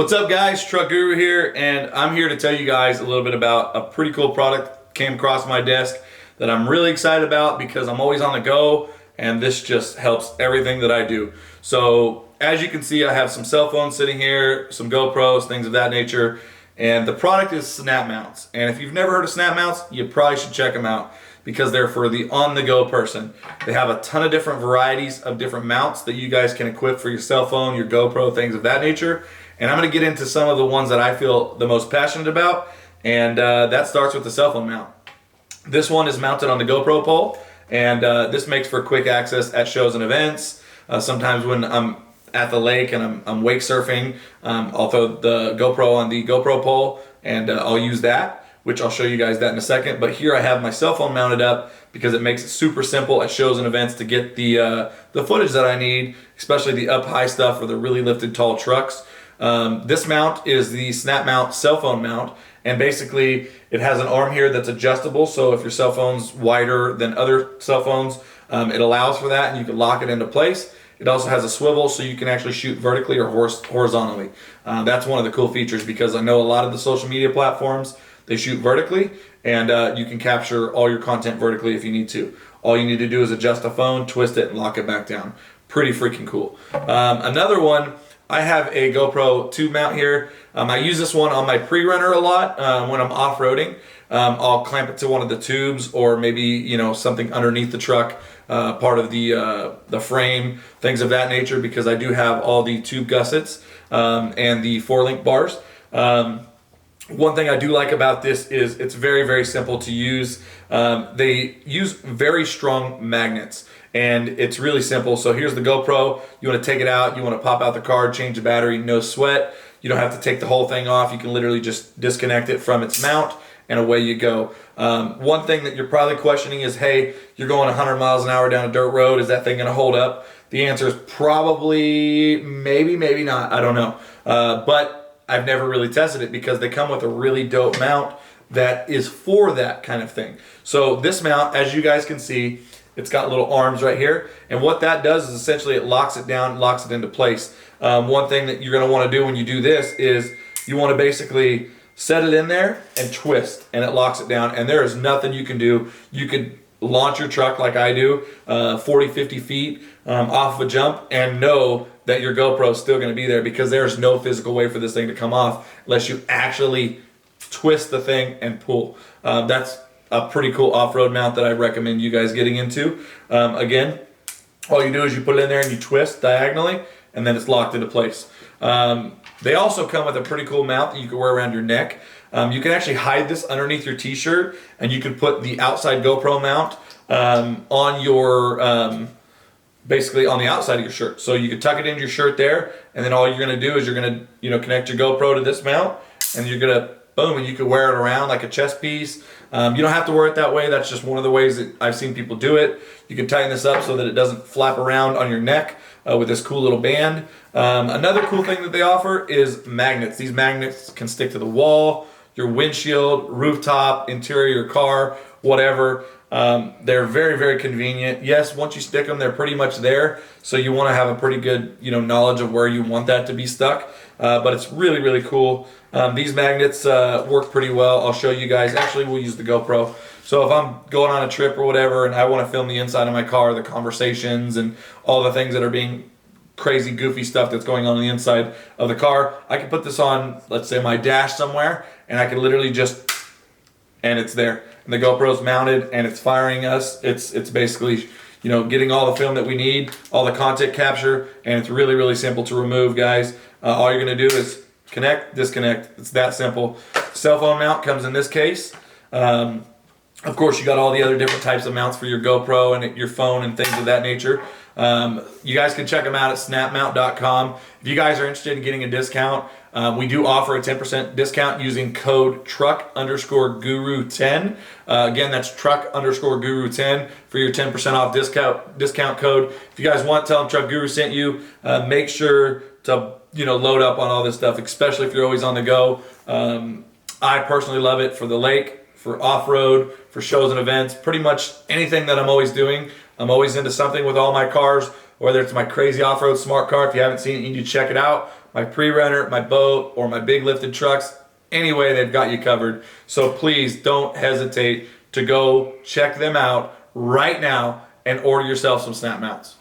What's up guys, Truck Guru here, and I'm here to tell you guys a little bit about a pretty cool product came across my desk that I'm really excited about because I'm always on the go and this just helps everything that I do. So as you can see, I have some cell phones sitting here, some GoPros, things of that nature, and the product is snap mounts. And if you've never heard of snap mounts, you probably should check them out because they're for the on-the-go person. They have a ton of different varieties of different mounts that you guys can equip for your cell phone, your GoPro, things of that nature. And I'm going to get into some of the ones that I feel the most passionate about, and that starts with the cell phone mount. This one is mounted on the GoPro pole, and this makes for quick access at shows and events. Sometimes when I'm at the lake and I'm wake surfing, I'll throw the GoPro on the GoPro pole, and I'll use that, which I'll show you guys that in a second. But here I have my cell phone mounted up because it makes it super simple at shows and events to get the footage that I need, especially the up high stuff or the really lifted tall trucks. This mount is the snap mount cell phone mount, and basically it has an arm here that's adjustable, so if your cell phone's wider than other cell phones, it allows for that and you can lock it into place. It also has a swivel so you can actually shoot vertically or horizontally. That's one of the cool features because I know a lot of the social media platforms, they shoot vertically, and you can capture all your content vertically if you need to. All you need to do is adjust the phone, twist it, and lock it back down. Pretty freaking cool. Another one, I have a GoPro tube mount here. I use this one on my pre-runner a lot when I'm off-roading. I'll clamp it to one of the tubes or maybe something underneath the truck, part of the frame, things of that nature, because I do have all the tube gussets and the 4-link bars. One thing I do like about this is it's very, very simple to use. They use very strong magnets, and it's really simple. So here's the GoPro. You want to take it out, you want to pop out the card, change the battery, no sweat. You don't have to take the whole thing off. You can literally just disconnect it from its mount and away you go. One thing that you're probably questioning is, hey, you're going 100 miles an hour down a dirt road. Is that thing going to hold up? The answer is probably maybe, maybe not. I don't know. But I've never really tested it because they come with a really dope mount that is for that kind of thing. So this mount, as you guys can see, it's got little arms right here, and what that does is essentially it locks it down, locks it into place. One thing that you're going to want to do when you do this is you want to basically set it in there and twist, and it locks it down, and there is nothing you can do. You could launch your truck like I do 40, 50 feet off of a jump and know that your GoPro is still going to be there because there's no physical way for this thing to come off unless you actually twist the thing and pull. That's a pretty cool off-road mount that I recommend you guys getting into. Again, all you do is you put it in there and you twist diagonally, and then it's locked into place. They also come with a pretty cool mount that you can wear around your neck. You can actually hide this underneath your t-shirt, and you can put the outside GoPro mount on your basically on the outside of your shirt. So you can tuck it into your shirt there, and then all you're going to do is you're going to connect your GoPro to this mount, and you're going to boom, and you can wear it around like a chest piece. You don't have to wear it that way. That's just one of the ways that I've seen people do it. You can tighten this up so that it doesn't flap around on your neck with this cool little band. Another cool thing that they offer is magnets. These magnets can stick to the wall, your windshield, rooftop, interior of your car, whatever. They're very, very convenient. Yes, once you stick them, they're pretty much there. So you want to have a pretty good, knowledge of where you want that to be stuck. But it's really, really cool. These magnets work pretty well. I'll show you guys. Actually, we'll use the GoPro. So if I'm going on a trip or whatever and I want to film the inside of my car, the conversations and all the things that are being crazy, goofy stuff that's going on the inside of the car, I can put this on, let's say, my dash somewhere, and I can literally just, and it's there. And the GoPro's mounted and it's firing us. It's basically, getting all the film that we need, all the content capture, and it's really, really simple to remove, guys. All you're going to do is connect, disconnect. It's that simple. Cell phone mount comes in this case. Of course, you got all the other different types of mounts for your GoPro and your phone and things of that nature. You guys can check them out at snapmount.com. If you guys are interested in getting a discount, we do offer a 10% discount using code truck_guru10. Again, that's truck_guru10 for your 10% off discount code. If you guys want, tell them Truck Guru sent you. Make sure to load up on all this stuff, especially if you're always on the go. I personally love it for the lake, for off-road, for shows and events, pretty much anything that I'm always doing. I'm always into something with all my cars, whether it's my crazy off-road smart car. If you haven't seen it, you need to check it out. my pre-runner, my boat, or my big lifted trucks. Anyway, they've got you covered. So please don't hesitate to go check them out right now and order yourself some snap mounts.